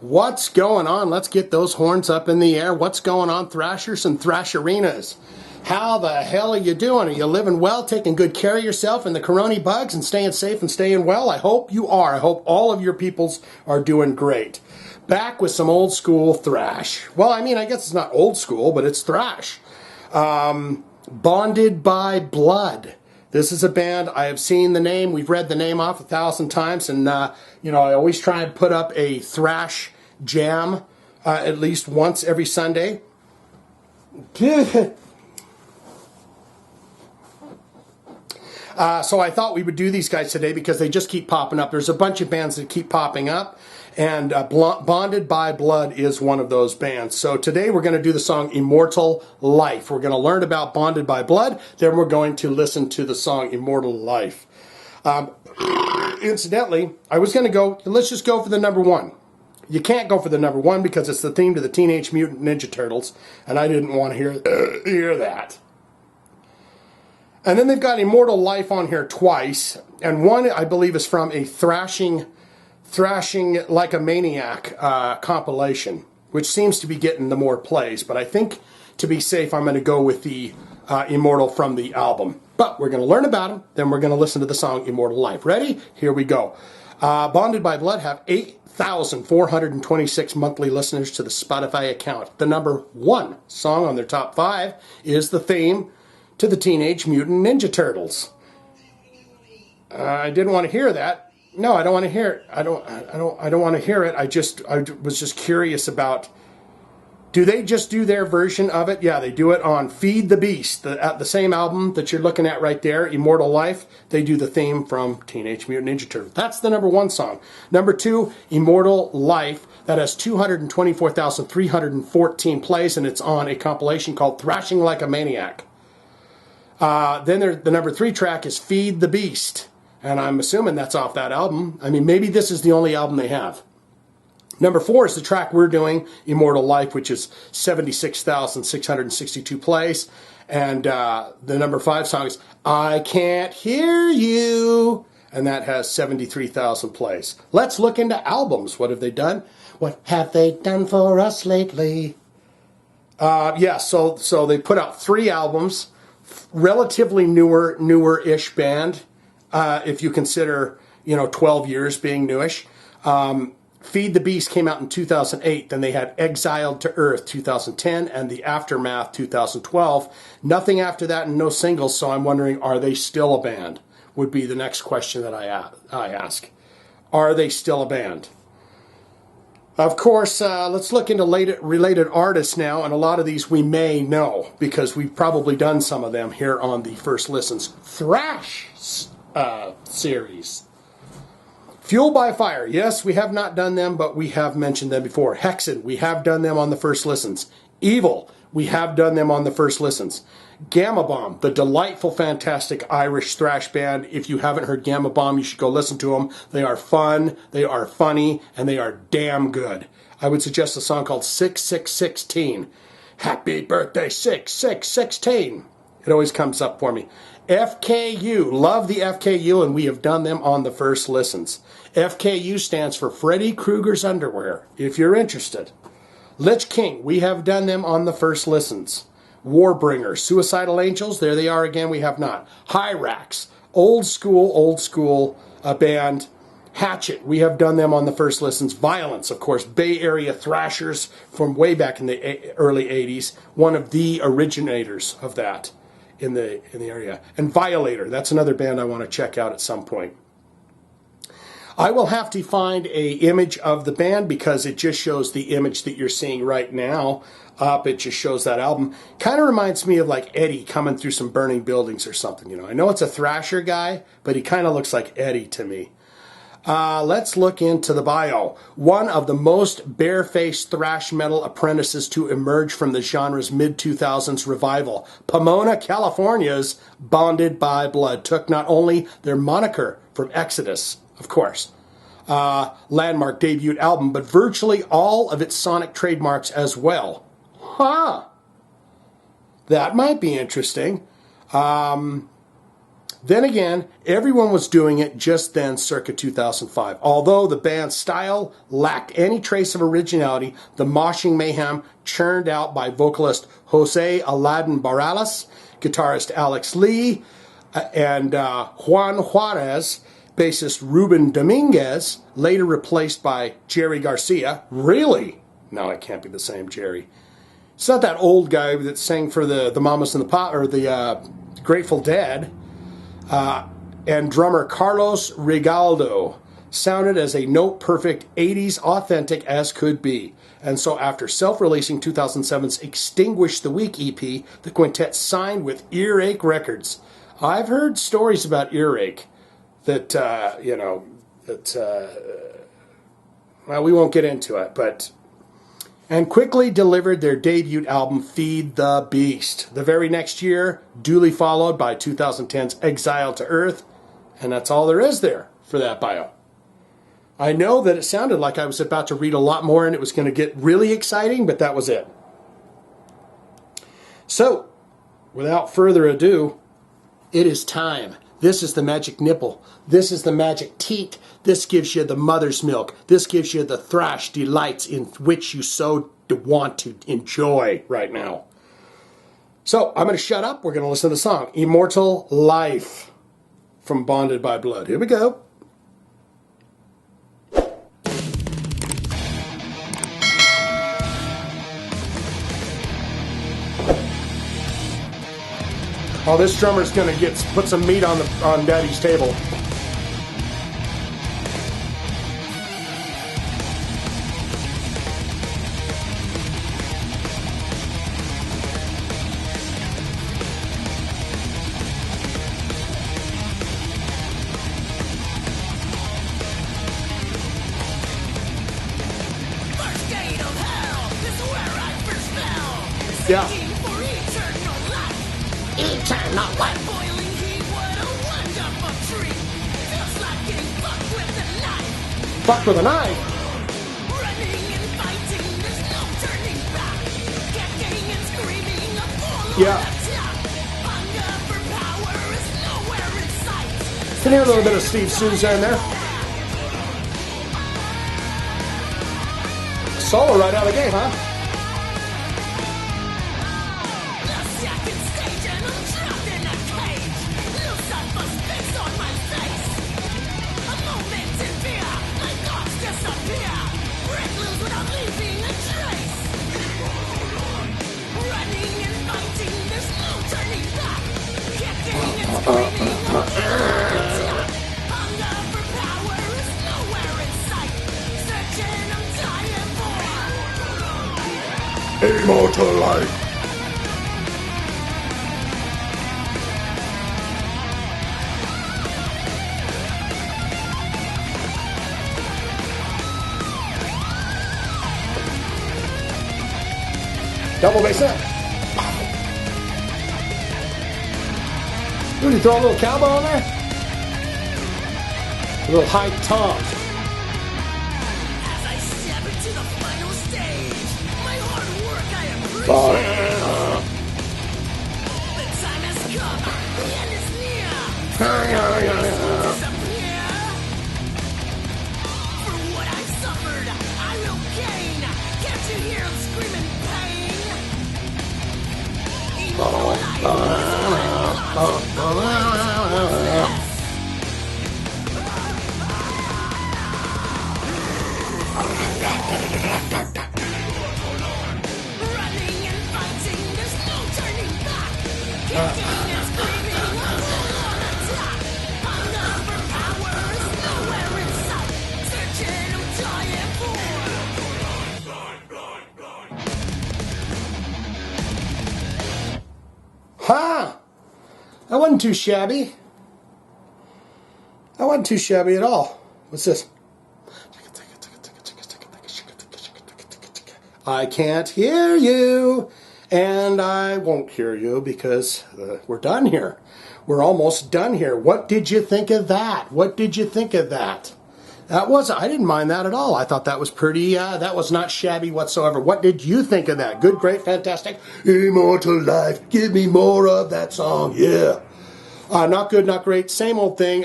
What's going on? Let's get those horns up in the air. What's going on, thrashers and thrasherinas? How the hell are you doing? Are you living well, taking good care of yourself and the corona bugs and staying safe and staying well? I hope you are. I hope all of your peoples are doing great. Back with some old school thrash. Well, I mean, I guess it's not old school, but it's thrash. Bonded by Blood. This is a band, I have seen the name, we've read the name off 1,000 times, and, I always try and put up a thrash jam at least once every Sunday. So I thought we would do these guys today because they just keep popping up. There's a bunch of bands that keep popping up, and Bonded by Blood is one of those bands. So today we're going to do the song Immortal Life. We're going to learn about Bonded by Blood, then we're going to listen to the song Immortal Life. Incidentally, I was going to go, let's just go for the number one. You can't go for the number one because it's the theme to the Teenage Mutant Ninja Turtles, and I didn't want to hear that. And then they've got Immortal Life on here twice, and one I believe is from a Thrashing Like a Maniac compilation, which seems to be getting the more plays, but I think to be safe I'm going to go with the Immortal from the album. But we're going to learn about them, then we're going to listen to the song Immortal Life. Ready? Here we go. Bonded by Blood have 8,426 monthly listeners to the Spotify account. The number one song on their top 5 is the theme to the Teenage Mutant Ninja Turtles. I didn't want to hear that. No, I don't want to hear it. I don't want to hear it. I was just curious about, do they just do their version of it? Yeah, they do it on Feed the Beast, the same album that you're looking at right there, Immortal Life. They do the theme from Teenage Mutant Ninja Turtles. That's the number one song. Number 2, Immortal Life. That has 224,314 plays, and it's on a compilation called Thrashing Like a Maniac. Then the number 3 track is Feed the Beast, and I'm assuming that's off that album. I mean, maybe this is the only album they have. Number 4 is the track we're doing, Immortal Life, which is 76,662 plays, and the number 5 song is I Can't Hear You, and that has 73,000 plays. Let's look into albums. What have they done? What have they done for us lately? So they put out 3 albums. Relatively newer-ish band, if you consider, 12 years being newish. Feed the Beast came out in 2008. Then they had Exiled to Earth 2010 and The Aftermath 2012. Nothing after that and no singles, so I'm wondering, are they still a band? Would be the next question that I ask. Are they still a band? Of course, let's look into related artists now, and a lot of these we may know because we've probably done some of them here on the First Listens Thrash series. Fueled by Fire, yes, we have not done them, but we have mentioned them before. Hexen, we have done them on the First Listens. Evile, we have done them on the First Listens. Gama Bomb, the delightful, fantastic Irish thrash band. If you haven't heard Gama Bomb, you should go listen to them. They are fun, they are funny, and they are damn good. I would suggest a song called 6616. Happy birthday, 6616. It always comes up for me. FKU, love the FKU, and we have done them on the First Listens. FKU stands for Freddy Krueger's Underwear, if you're interested. Lich King, we have done them on the First Listens. Warbringer, Suicidal Angels, there they are again, we have not. Hyrax, old school band. Hatchet, we have done them on the First Listens. Violence, of course, Bay Area thrashers from way back in the early 80s, one of the originators of that in the area. And Violator, that's another band I want to check out at some point. I will have to find a image of the band because it just shows the image that you're seeing right now up. It just shows that album. Kind of reminds me of like Eddie coming through some burning buildings or something. I know it's a thrasher guy, but he kind of looks like Eddie to me. Let's look into the bio. One of the most barefaced thrash metal apprentices to emerge from the genre's mid-2000s revival, Pamona California's Bonded by Blood took not only their moniker from Exodus, of course, landmark debut album, but virtually all of its sonic trademarks as well. Huh. That might be interesting. Then again, everyone was doing it just then, circa 2005. Although the band's style lacked any trace of originality, the moshing mayhem churned out by vocalist Jose Aladdin Barales, guitarist Alex Lee, and Juan Juarez, bassist Ruben Dominguez, later replaced by Jerry Garcia. Really? No, it can't be the same Jerry. It's not that old guy that sang for the Mamas and the Pop, or the Grateful Dead. And drummer Carlos Regalado sounded as a note-perfect 80s authentic as could be. And so after self-releasing 2007's Extinguish the Weak EP, the quintet signed with Earache Records. I've heard stories about Earache that, well, we won't get into it, but... And quickly delivered their debut album, Feed the Beast. The very next year, duly followed by 2010's Exile to Earth, and that's all there is there for that bio. I know that it sounded like I was about to read a lot more and it was going to get really exciting, but that was it. So, without further ado, it is time. This is the magic nipple. This is the magic teat. This gives you the mother's milk. This gives you the thrash delights in which you so want to enjoy right now. So, I'm going to shut up. We're going to listen to the song, Immortal Life, from Bonded by Blood. Here we go. Oh, this drummer's going to put some meat on Daddy's table. Yeah. Eternal life. Boiling heat, what a wonderful treat. Feels like getting fucked with a knife. Fucked with a knife? Running and fighting, there's no turning back. Kicking and screaming, a full Yeah. on the top. Hunger for power is nowhere in sight. Can hear a little bit of Steve Souza in there. Solo right out of the gate, huh? Immortal Life. Double bass up. Dude, you throw a little cowbell on there? A little high tom. As I step into the final stage, my hard work I appreciate. Oh. The time has come, the end is near. Disappear. For what I've suffered, I will gain. Can't you hear them screaming pain? Immortal life. Running and fighting, there's no turning back. Kicking and screaming, a full-on attack. Hunger for power is nowhere in sight. Searching, I'm dying for. Ha! That wasn't too shabby. That wasn't too shabby at all. What's this? I can't hear you, and I won't hear you because we're done here. We're almost done here. What did you think of that? What did you think of that? I didn't mind that at all. I thought that was pretty, that was not shabby whatsoever. What did you think of that? Good, great, fantastic. Immortal Life. Give me more of that song. Yeah. Not good, not great. Same old thing.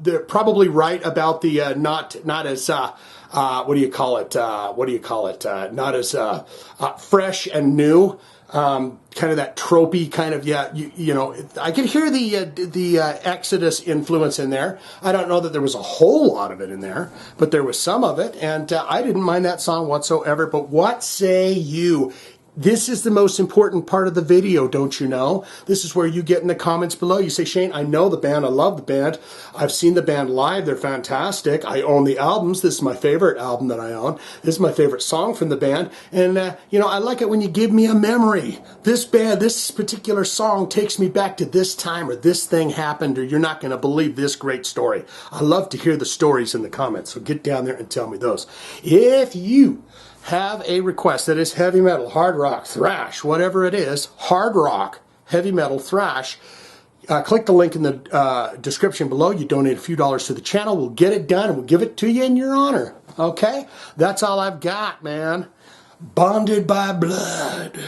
They're probably right about the not as what do you call it? Not as fresh and new. Kind of that tropey kind of, yeah, you know, I could hear the Exodus influence in there. I don't know that there was a whole lot of it in there, but there was some of it, and I didn't mind that song whatsoever. But what say you? This is the most important part of the video, don't you know? This is where you get in the comments below. You say, Shane, I know the band. I love the band. I've seen the band live. They're fantastic. I own the albums. This is my favorite album that I own. This is my favorite song from the band. And, you know, I like it when you give me a memory. This band, this particular song takes me back to this time, or this thing happened, or you're not going to believe this great story. I love to hear the stories in the comments, so get down there and tell me those. If you have a request that is heavy metal, hard rock, thrash, whatever it is, hard rock, heavy metal, thrash, click the link in the description below. You donate a few dollars to the channel. We'll get it done, and we'll give it to you in your honor. Okay? That's all I've got, man. Bonded by blood.